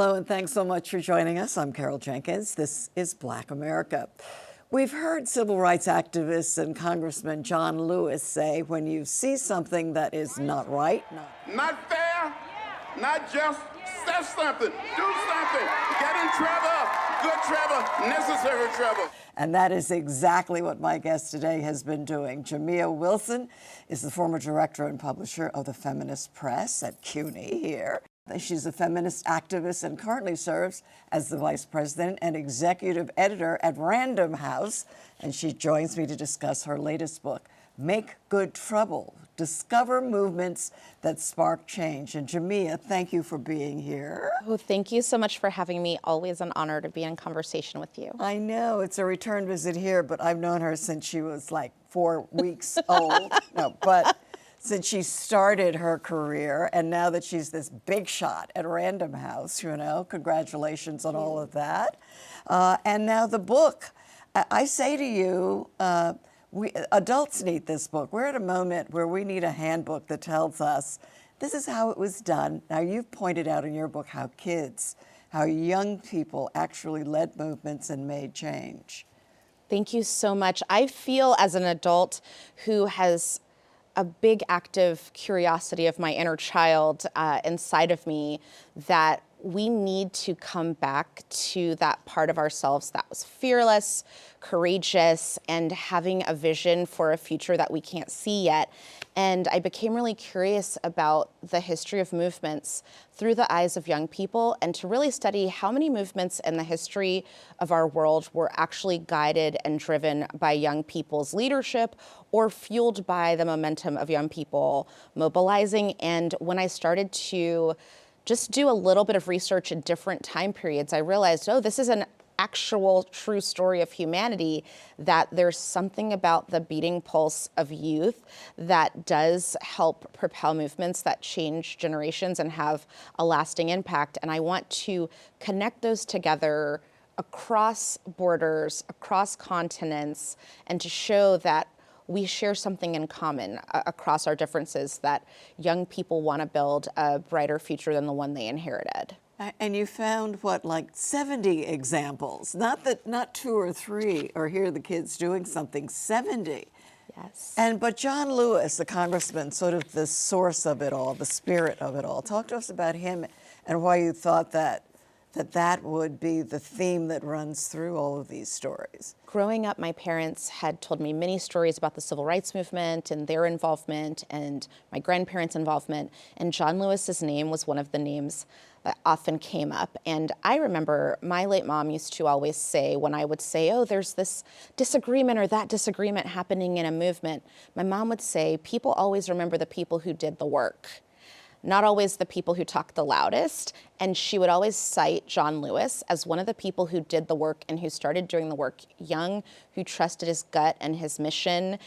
Hello, and thanks so much for joining us. I'm Carol Jenkins. This is Black America. We've heard civil rights activist and Congressman John Lewis say, when you see something that is not right, not fair, not just, say something, do something, get in trouble, good trouble, necessary trouble. And that is exactly what my guest today has been doing. Jamia Wilson is the former director and publisher of the Feminist Press at CUNY here. She's a feminist activist and currently serves as the vice president and executive editor at Random House. And she joins me to discuss her latest book, Make Good Trouble, Discover Movements That Spark Change. And Jamia, thank you for being here. Oh, thank you so much for having me. Always an honor to be in conversation with you. I know, it's a return visit here, but I've known her since she was like 4 weeks old. No, but since she started her career, and now that she's this big shot at Random House, you know, congratulations on all of that. And now the book. I say to you, we adults need this book. We're at a moment where we need a handbook that tells us this is how it was done. Now, you've pointed out in your book how kids, how young people actually led movements and made change. Thank you so much. I feel as an adult who has a big active curiosity of my inner child inside of me that we need to come back to that part of ourselves that was fearless, courageous, and having a vision for a future that we can't see yet. And I became really curious about the history of movements through the eyes of young people, and to really study how many movements in the history of our world were actually guided and driven by young people's leadership or fueled by the momentum of young people mobilizing. And when I started to just do a little bit of research in different time periods, I realized, oh, this is an actual true story of humanity, that there's something about the beating pulse of youth that does help propel movements that change generations and have a lasting impact. And I want to connect those together across borders, across continents, and to show that we share something in common across our differences, that young people want to build a brighter future than the one they inherited. And you found, what, like 70 examples? Not 2 or 3, or here are the kids doing something, 70. Yes. But John Lewis, the congressman, sort of the source of it all, the spirit of it all. Talk to us about him and why you thought that would be the theme that runs through all of these stories. Growing up, my parents had told me many stories about the civil rights movement and their involvement, and my grandparents' involvement. And John Lewis's name was one of the names that often came up. And I remember my late mom used to always say, when I would say, oh, there's this disagreement or that disagreement happening in a movement, my mom would say, people always remember the people who did the work, not always the people who talked the loudest. And she would always cite John Lewis as one of the people who did the work and who started doing the work young, who trusted his gut and his mission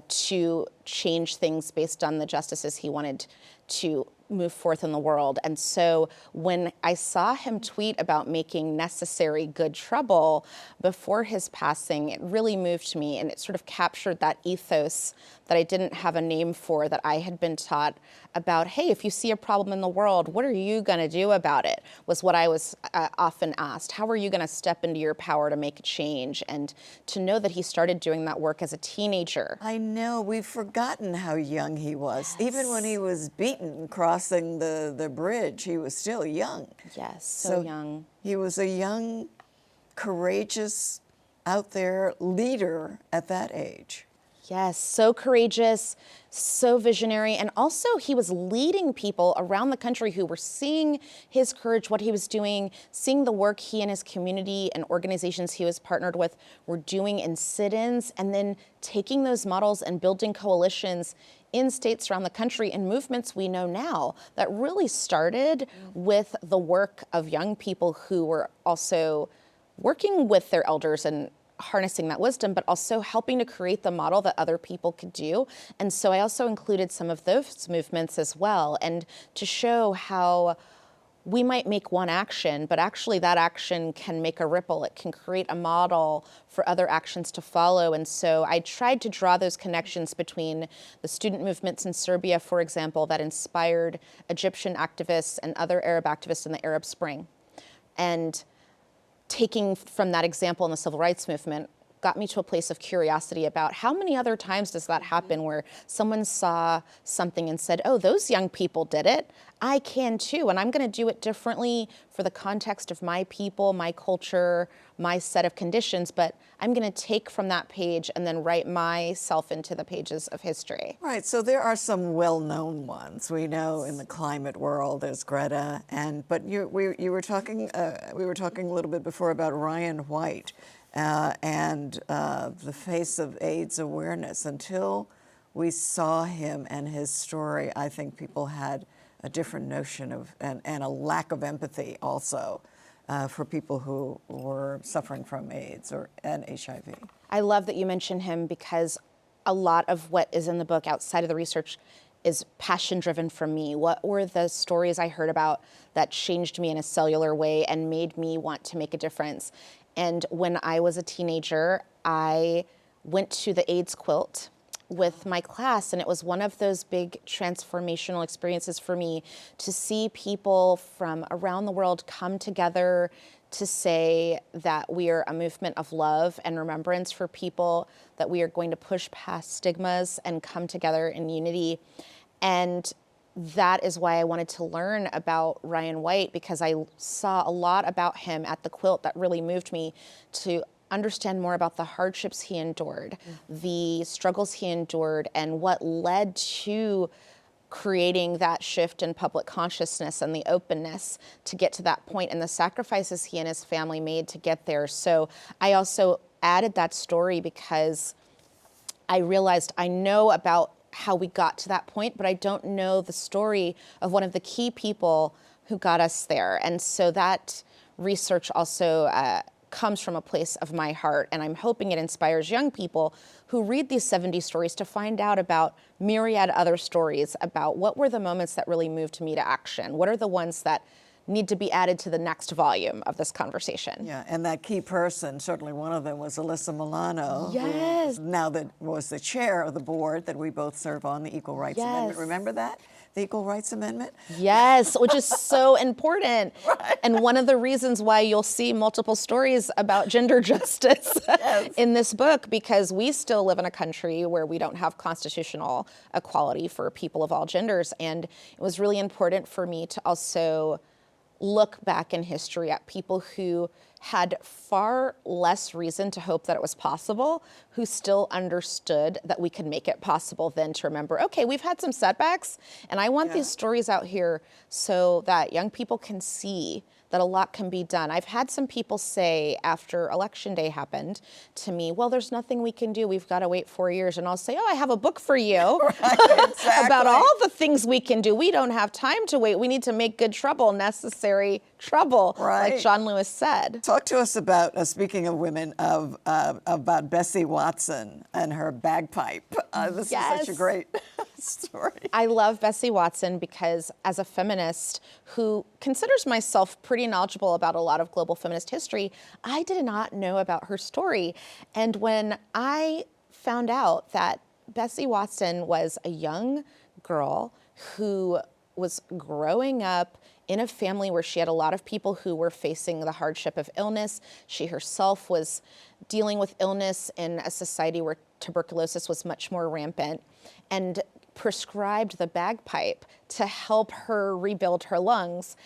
to change things based on the justices he wanted to move forth in the world. And so when I saw him tweet about making necessary good trouble before his passing, it really moved me, and it sort of captured that ethos that I didn't have a name for, that I had been taught about, hey, if you see a problem in the world, what are you going to do about it, was what I was often asked. How are you going to step into your power to make a change? And to know that he started doing that work as a teenager. I know, we've forgotten how young he was. Yes. Even when he was beaten crossing the bridge, he was still young. Yes, so young. He was a young, courageous, out there leader at that age. Yes, so courageous, so visionary, and also he was leading people around the country who were seeing his courage, what he was doing, seeing the work he and his community and organizations he was partnered with were doing in sit-ins, and then taking those models and building coalitions in states around the country and movements we know now that really started with the work of young people who were also working with their elders and harnessing that wisdom, but also helping to create the model that other people could do. And so I also included some of those movements as well, and to show how we might make one action, but actually that action can make a ripple. It can create a model for other actions to follow. And so I tried to draw those connections between the student movements in Serbia, for example, that inspired Egyptian activists and other Arab activists in the Arab Spring. And taking from that example in the civil rights movement got me to a place of curiosity about how many other times does that happen where someone saw something and said, oh, those young people did it, I can too, and I'm going to do it differently for the context of my people, my culture, my set of conditions, but I'm going to take from that page and then write myself into the pages of history. Right, so there are some well-known ones. We know in the climate world there's Greta, but we were talking a little bit before about Ryan White and the face of AIDS awareness. Until we saw him and his story, I think people had a different notion of, and a lack of empathy also for people who were suffering from AIDS and HIV. I love that you mentioned him because a lot of what is in the book outside of the research is passion driven for me. What were the stories I heard about that changed me in a cellular way and made me want to make a difference? And when I was a teenager, I went to the AIDS quilt with my class, and it was one of those big transformational experiences for me to see people from around the world come together to say that we are a movement of love and remembrance for people, that we are going to push past stigmas and come together in unity. And that is why I wanted to learn about Ryan White, because I saw a lot about him at the quilt that really moved me to understand more about the hardships he endured, the struggles he endured, and what led to creating that shift in public consciousness and the openness to get to that point, and the sacrifices he and his family made to get there. So I also added that story because I realized I know about how we got to that point, but I don't know the story of one of the key people who got us there. And so that research also comes from a place of my heart, and I'm hoping it inspires young people who read these 70 stories to find out about myriad other stories about what were the moments that really moved me to action. What are the ones that need to be added to the next volume of this conversation? Yeah, and that key person, certainly one of them was Alyssa Milano, Yes. who now that was the chair of the board that we both serve on, the Equal Rights Amendment. Remember that? The Equal Rights Amendment? Yes, which is so important. Right. And one of the reasons why you'll see multiple stories about gender justice in this book, because we still live in a country where we don't have constitutional equality for people of all genders. And it was really important for me to also look back in history at people who had far less reason to hope that it was possible, who still understood that we could make it possible, then to remember, okay, we've had some setbacks, and I want these stories out here so that young people can see that a lot can be done. I've had some people say after Election Day happened to me, well, there's nothing we can do. We've got to wait 4 years. And I'll say, oh, I have a book for you about all the things we can do. We don't have time to wait. We need to make good trouble, necessary trouble, like John Lewis said. Talk to us about, speaking of women, about Bessie Watson and her bagpipe. This is such a great story. I love Bessie Watson because as a feminist who considers myself pretty knowledgeable about a lot of global feminist history, I did not know about her story. And when I found out that Bessie Watson was a young girl who was growing up in a family where she had a lot of people who were facing the hardship of illness. She herself was dealing with illness in a society where tuberculosis was much more rampant, and prescribed the bagpipe to help her rebuild her lungs.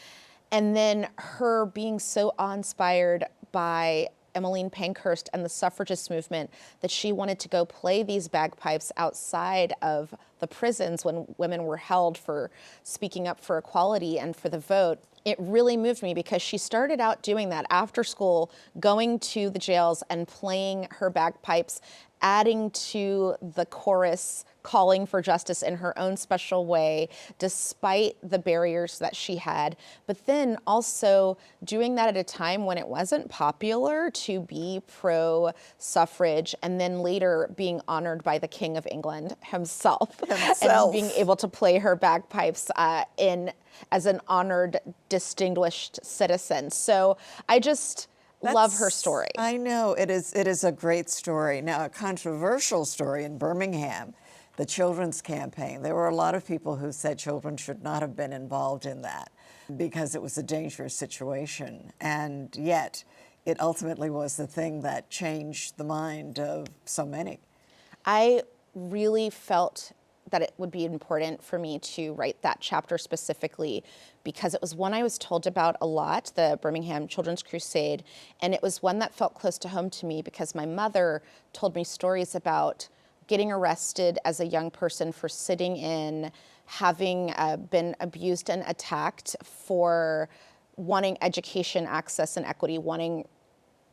And then her being so awe-inspired by Emmeline Pankhurst and the suffragist movement that she wanted to go play these bagpipes outside of the prisons when women were held for speaking up for equality and for the vote. It really moved me because she started out doing that after school, going to the jails and playing her bagpipes, adding to the chorus, calling for justice in her own special way, despite the barriers that she had. But then also doing that at a time when it wasn't popular to be pro-suffrage, and then later being honored by the King of England himself. And being able to play her bagpipes as an honored, distinguished citizen. So I just love her story. I know, it is a great story. Now, a controversial story in Birmingham, the children's campaign. There were a lot of people who said children should not have been involved in that. because it was a dangerous situation. And yet, it ultimately was the thing that changed the mind of so many. I really felt that it would be important for me to write that chapter specifically because it was one I was told about a lot, the Birmingham Children's Crusade, and it was one that felt close to home to me because my mother told me stories about getting arrested as a young person for sitting in, having been abused and attacked for wanting education access and equity, wanting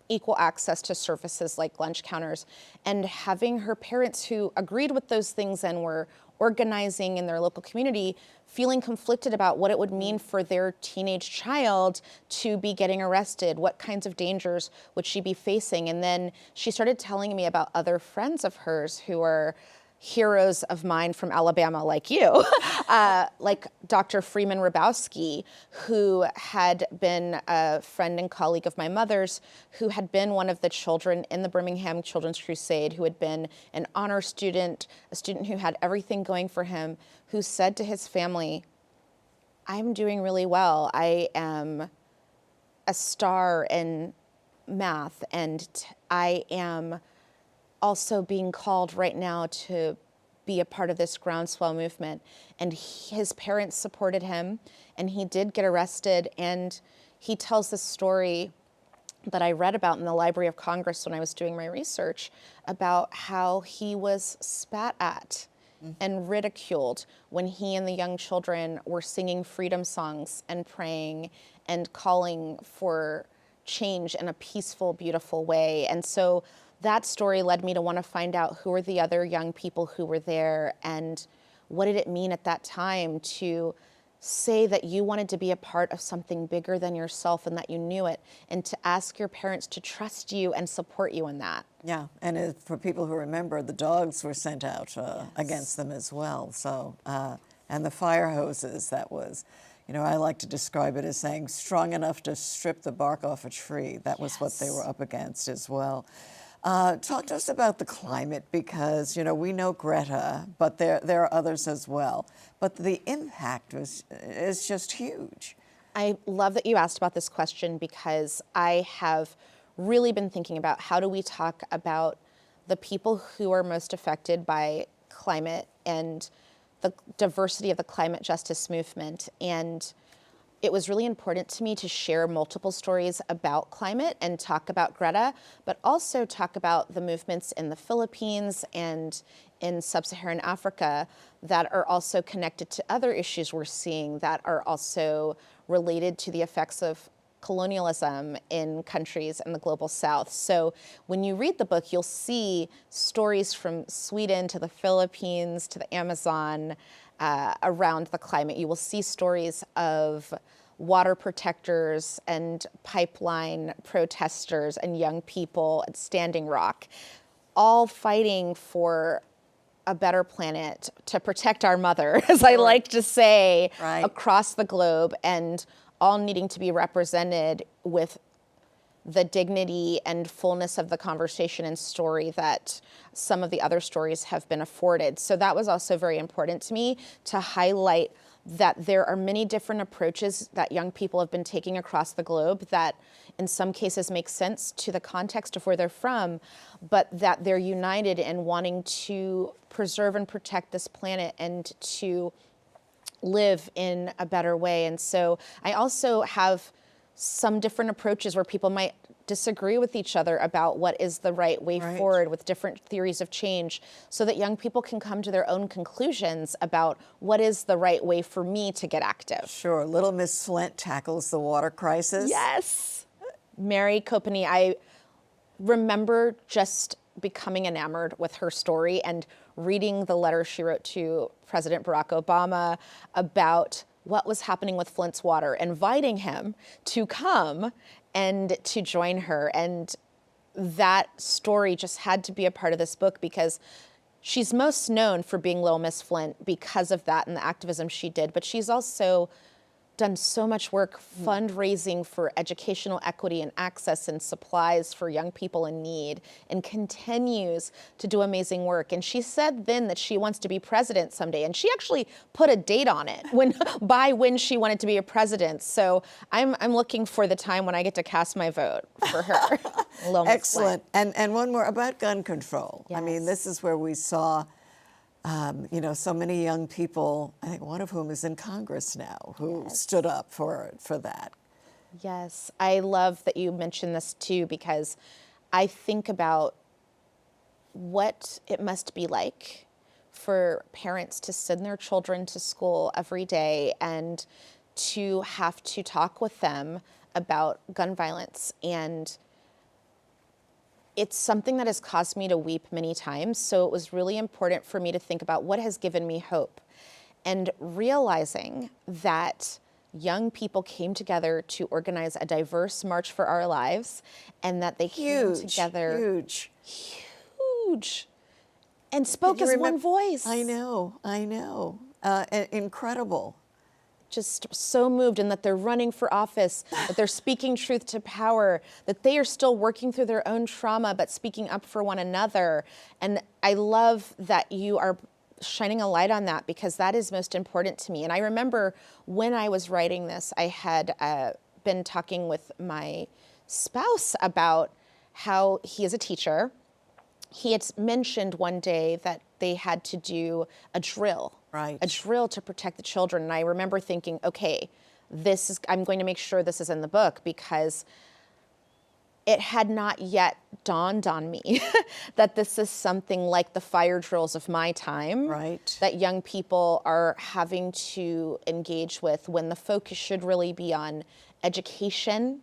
equal access to services like lunch counters, and having her parents who agreed with those things and were organizing in their local community, feeling conflicted about what it would mean for their teenage child to be getting arrested, what kinds of dangers would she be facing. And then she started telling me about other friends of hers who are heroes of mine from Alabama, like you, like Dr. Freeman Rabowski, who had been a friend and colleague of my mother's, who had been one of the children in the Birmingham Children's Crusade, who had been an honor student, a student who had everything going for him, who said to his family, I'm doing really well. I am a star in math, and I am also being called right now to be a part of this groundswell movement. And his parents supported him, and he did get arrested. And he tells this story that I read about in the Library of Congress when I was doing my research about how he was spat at and ridiculed when he and the young children were singing freedom songs and praying and calling for change in a peaceful, beautiful way. And so that story led me to want to find out who were the other young people who were there and what did it mean at that time to say that you wanted to be a part of something bigger than yourself and that you knew it, and to ask your parents to trust you and support you in that. Yeah, and for people who remember, the dogs were sent out against them as well. So, and the fire hoses, that was, you know, I like to describe it as saying strong enough to strip the bark off a tree. That was what they were up against as well. Talk to us about the climate, because, you know, we know Greta, but there are others as well. But the impact is just huge. I love that you asked about this question because I have really been thinking about how do we talk about the people who are most affected by climate and the diversity of the climate justice movement. And it was really important to me to share multiple stories about climate and talk about Greta, but also talk about the movements in the Philippines and in sub-Saharan Africa that are also connected to other issues we're seeing that are also related to the effects of colonialism in countries in the global south. So when you read the book, you'll see stories from Sweden to the Philippines to the Amazon around the climate. You will see stories of water protectors and pipeline protesters and young people at Standing Rock, all fighting for a better planet to protect our mother, as I like to say, across the globe, and all needing to be represented with the dignity and fullness of the conversation and story that some of the other stories have been afforded. So that was also very important to me to highlight that there are many different approaches that young people have been taking across the globe that in some cases make sense to the context of where they're from, but that they're united in wanting to preserve and protect this planet and to live in a better way. And so I also have some different approaches where people might disagree with each other about what is the right way forward with different theories of change so that young people can come to their own conclusions about what is the right way for me to get active. Sure. Little Miss Flint tackles the water crisis. Yes. Mary Copeny, I remember just becoming enamored with her story and reading the letter she wrote to President Barack Obama about what was happening with Flint's water, inviting him to come and to join her. And that story just had to be a part of this book because she's most known for being Little Miss Flint because of that and the activism she did, but she's also done so much work fundraising for educational equity and access and supplies for young people in need, and continues to do amazing work. And she said then that she wants to be president someday, and she actually put a date on it by when she wanted to be a president. So I'm looking for the time when I get to cast my vote for her. Excellent. And one more about gun control. I mean, Yes. this is where we saw, so many young people, I think one of whom is in Congress now, who stood up for that. Yes, I love that you mentioned this too, because I think about what it must be like for parents to send their children to school every day and to have to talk with them about gun violence. And it's something that has caused me to weep many times. So it was really important for me to think about what has given me hope, and realizing that young people came together to organize a diverse March for Our Lives, and that they came together huge, and spoke as one voice. I know. Incredible. Just so moved, and that they're running for office, that they're speaking truth to power, that they are still working through their own trauma, but speaking up for one another. And I love that you are shining a light on that, because that is most important to me. And I remember when I was writing this, I had been talking with my spouse about how he is a teacher. He had mentioned one day that they had to do a drill. Right. A drill to protect the children. And I remember thinking, okay, I'm going to make sure this is in the book, because it had not yet dawned on me that this is something like the fire drills of my time. Right. That young people are having to engage with, when the focus should really be on education,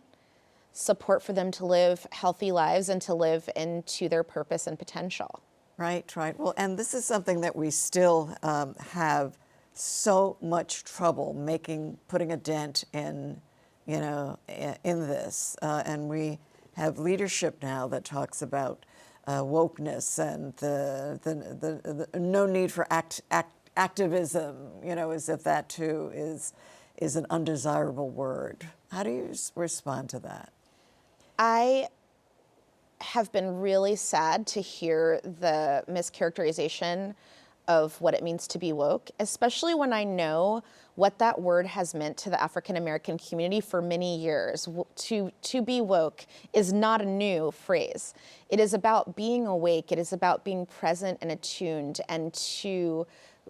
support for them to live healthy lives and to live into their purpose and potential. Right. Well, and this is something that we still have so much trouble putting a dent in, in this. And we have leadership now that talks about wokeness and the no need for activism, as if that too is an undesirable word. How do you respond to that? I have been really sad to hear the mischaracterization of what it means to be woke, especially when I know what that word has meant to the African American community for many years. To be woke is not a new phrase. It is about being awake. It is about being present and attuned, and to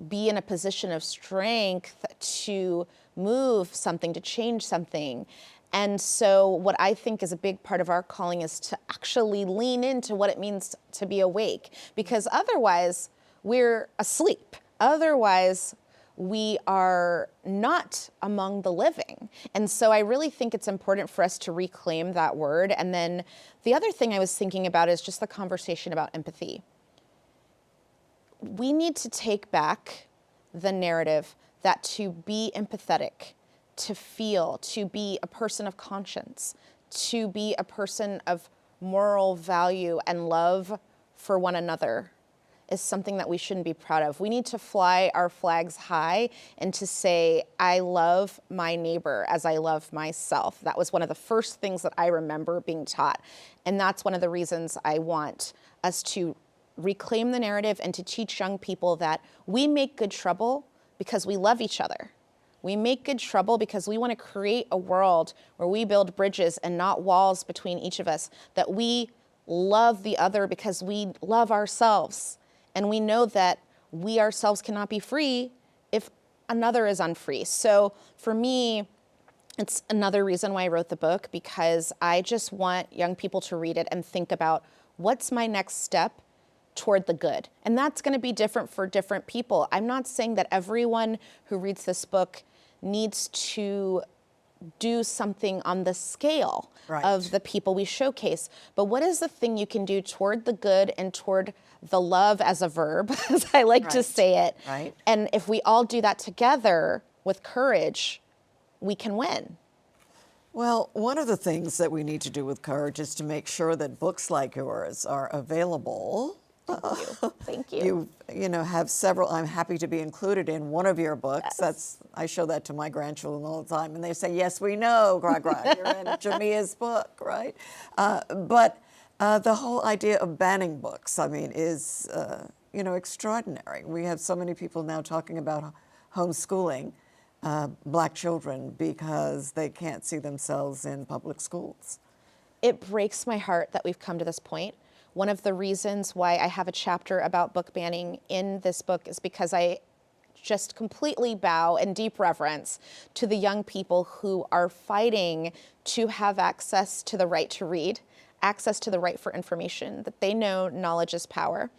be in a position of strength to move something, to change something. And so what I think is a big part of our calling is to actually lean into what it means to be awake, because otherwise we're asleep. Otherwise we are not among the living. And so I really think it's important for us to reclaim that word. And then the other thing I was thinking about is just the conversation about empathy. We need to take back the narrative that to be empathetic, to feel, to be a person of conscience, to be a person of moral value and love for one another is something that we shouldn't be proud of. We need to fly our flags high and to say, I love my neighbor as I love myself. That was one of the first things that I remember being taught. And that's one of the reasons I want us to reclaim the narrative and to teach young people that we make good trouble because we love each other. We make good trouble because we want to create a world where we build bridges and not walls between each of us, that we love the other because we love ourselves. And we know that we ourselves cannot be free if another is unfree. So for me, it's another reason why I wrote the book, because I just want young people to read it and think about, what's my next step toward the good? And that's going to be different for different people. I'm not saying that everyone who reads this book needs to do something on the scale of the people we showcase. But what is the thing you can do toward the good and toward the love as a verb, as I like to say it? Right. And if we all do that together with courage, we can win. Well, one of the things that we need to do with courage is to make sure that books like yours are available Thank you. You know, have several. I'm happy to be included in one of your books. I show that to my grandchildren all the time, and they say, "Yes, we know, Gra, you're in Jamia's book, right?" But the whole idea of banning books, I mean, is you know, extraordinary. We have so many people now talking about homeschooling Black children because they can't see themselves in public schools. It breaks my heart that we've come to this point. One of the reasons why I have a chapter about book banning in this book is because I just completely bow in deep reverence to the young people who are fighting to have access to the right to read, access to the right for information, that they know knowledge is power.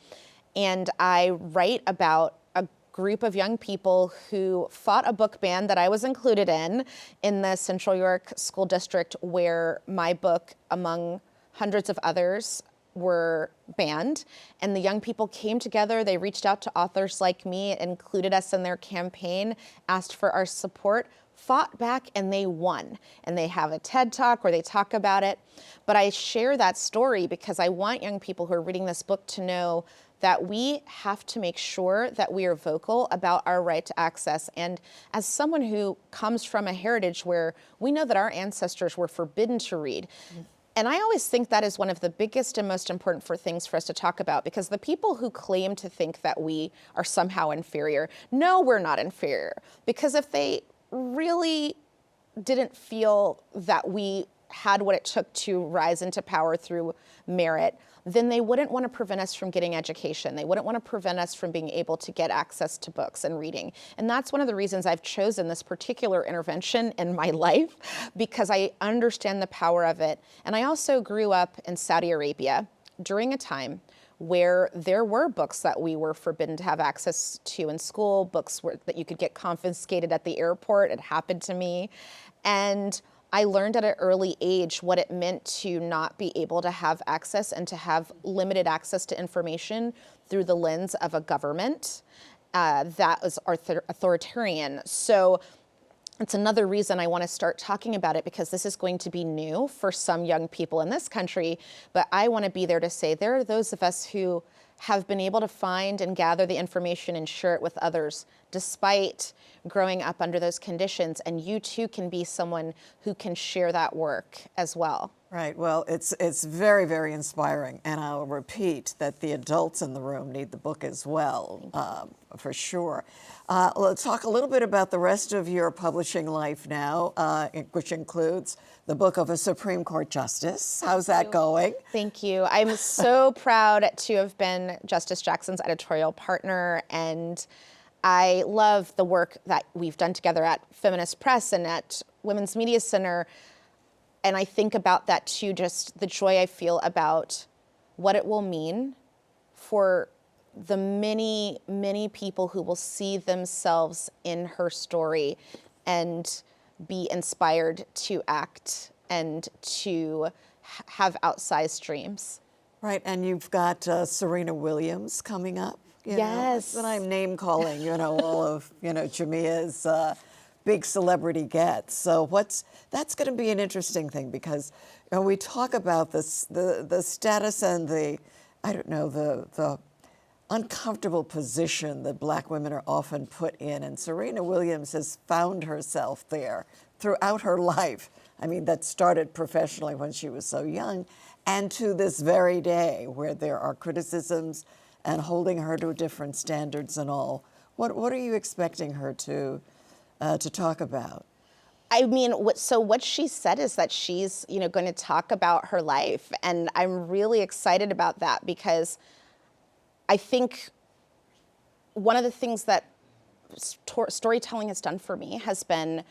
And I write about a group of young people who fought a book ban that I was included in the Central York School District, where my book, among hundreds of others, were banned. And the young people came together, they reached out to authors like me, included us in their campaign, asked for our support, fought back, and they won. And they have a TED Talk where they talk about it. But I share that story because I want young people who are reading this book to know that we have to make sure that we are vocal about our right to access. And as someone who comes from a heritage where we know that our ancestors were forbidden to read, and I always think that is one of the biggest and most important things for us to talk about, because the people who claim to think that we are somehow inferior, no, we're not inferior. Because if they really didn't feel that we had what it took to rise into power through merit, then they wouldn't want to prevent us from getting education. They wouldn't want to prevent us from being able to get access to books and reading. And that's one of the reasons I've chosen this particular intervention in my life, because I understand the power of it. And I also grew up in Saudi Arabia during a time where there were books that we were forbidden to have access to in school, books that you could get confiscated at the airport. It happened to me. And I learned at an early age what it meant to not be able to have access and to have limited access to information through the lens of a government that was authoritarian. So it's another reason I want to start talking about it, because this is going to be new for some young people in this country. But I want to be there to say there are those of us who have been able to find and gather the information and share it with others despite growing up under those conditions. And you too can be someone who can share that work as well. Right. Well, it's very, very inspiring. And I'll repeat that the adults in the room need the book as well, for sure. Let's talk a little bit about the rest of your publishing life now, which includes the book of a Supreme Court Justice. How's that going? Thank you. I'm so proud to have been Justice Jackson's editorial partner, and I love the work that we've done together at Feminist Press and at Women's Media Center. And I think about that too, just the joy I feel about what it will mean for the many, many people who will see themselves in her story and be inspired to act and to have outsized dreams. Right, and you've got Serena Williams coming up. Yes. That I'm name calling, all of, Jamia's big celebrity gets. So that's going to be an interesting thing, because we talk about this, the status and the uncomfortable position that Black women are often put in, and Serena Williams has found herself there throughout her life. I mean, that started professionally when she was so young, and to this very day, where there are criticisms and holding her to different standards and all. What are you expecting her to talk about? I mean, what she said is that she's, going to talk about her life, and I'm really excited about that, because I think one of the things that storytelling has done for me has been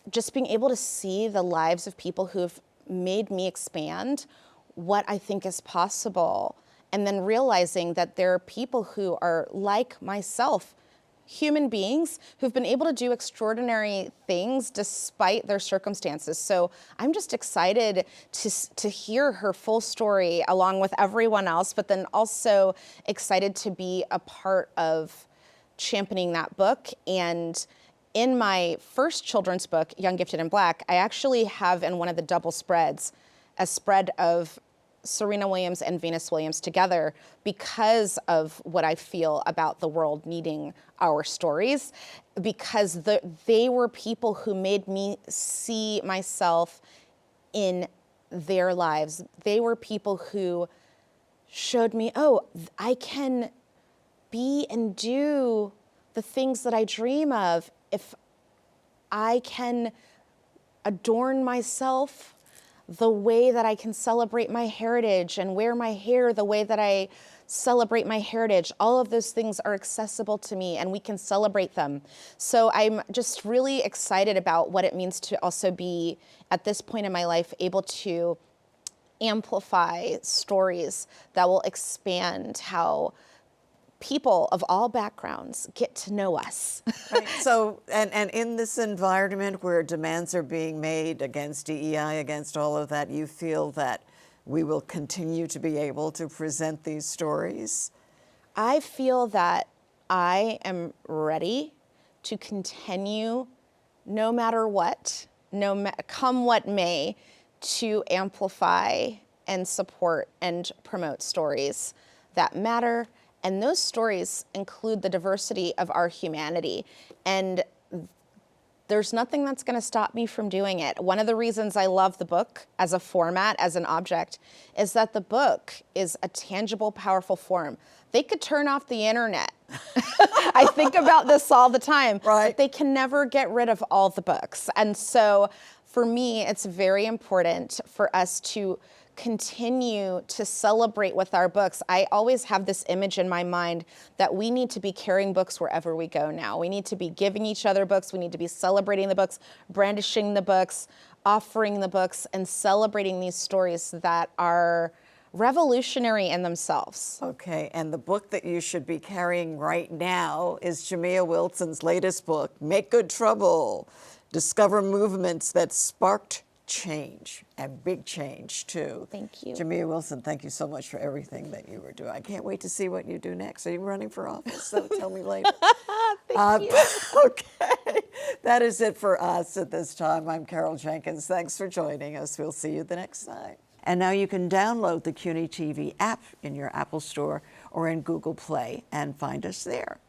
just being able to see the lives of people who have made me expand what I think is possible, and then realizing that there are people who are like myself, human beings who've been able to do extraordinary things despite their circumstances. So I'm just excited to hear her full story along with everyone else, but then also excited to be a part of championing that book. And in my first children's book, Young, Gifted, and Black, I actually have in one of the double spreads a spread of Serena Williams and Venus Williams together because of what I feel about the world needing our stories, because they were people who made me see myself in their lives. They were people who showed me, oh, I can be and do the things that I dream of if I can adorn myself the way that I can celebrate my heritage and wear my hair the way that I celebrate my heritage. All of those things are accessible to me and we can celebrate them. So I'm just really excited about what it means to also be, at this point in my life, able to amplify stories that will expand how people of all backgrounds get to know us. Right. So, and in this environment where demands are being made against DEI, against all of that, you feel that we will continue to be able to present these stories? I feel that I am ready to continue, no matter what, come what may, to amplify and support and promote stories that matter. And those stories include the diversity of our humanity. And there's nothing that's going to stop me from doing it. One of the reasons I love the book as a format, as an object, is that the book is a tangible, powerful form. They could turn off the internet. I think about this all the time. Right. But they can never get rid of all the books. And so for me, it's very important for us to continue to celebrate with our books. I always have this image in my mind that we need to be carrying books wherever we go now. We need to be giving each other books. We need to be celebrating the books, brandishing the books, offering the books, and celebrating these stories that are revolutionary in themselves. Okay, and the book that you should be carrying right now is Jamia Wilson's latest book, Make Good Trouble, Discover Movements That Sparked Change, and big change too. Thank you. Jamia Wilson, thank you so much for everything that you were doing. I can't wait to see what you do next. Are you running for office? So tell me later. Thank you. Okay, that is it for us at this time. I'm Carol Jenkins. Thanks for joining us. We'll see you the next time. And now you can download the CUNY TV app in your Apple Store or in Google Play and find us there.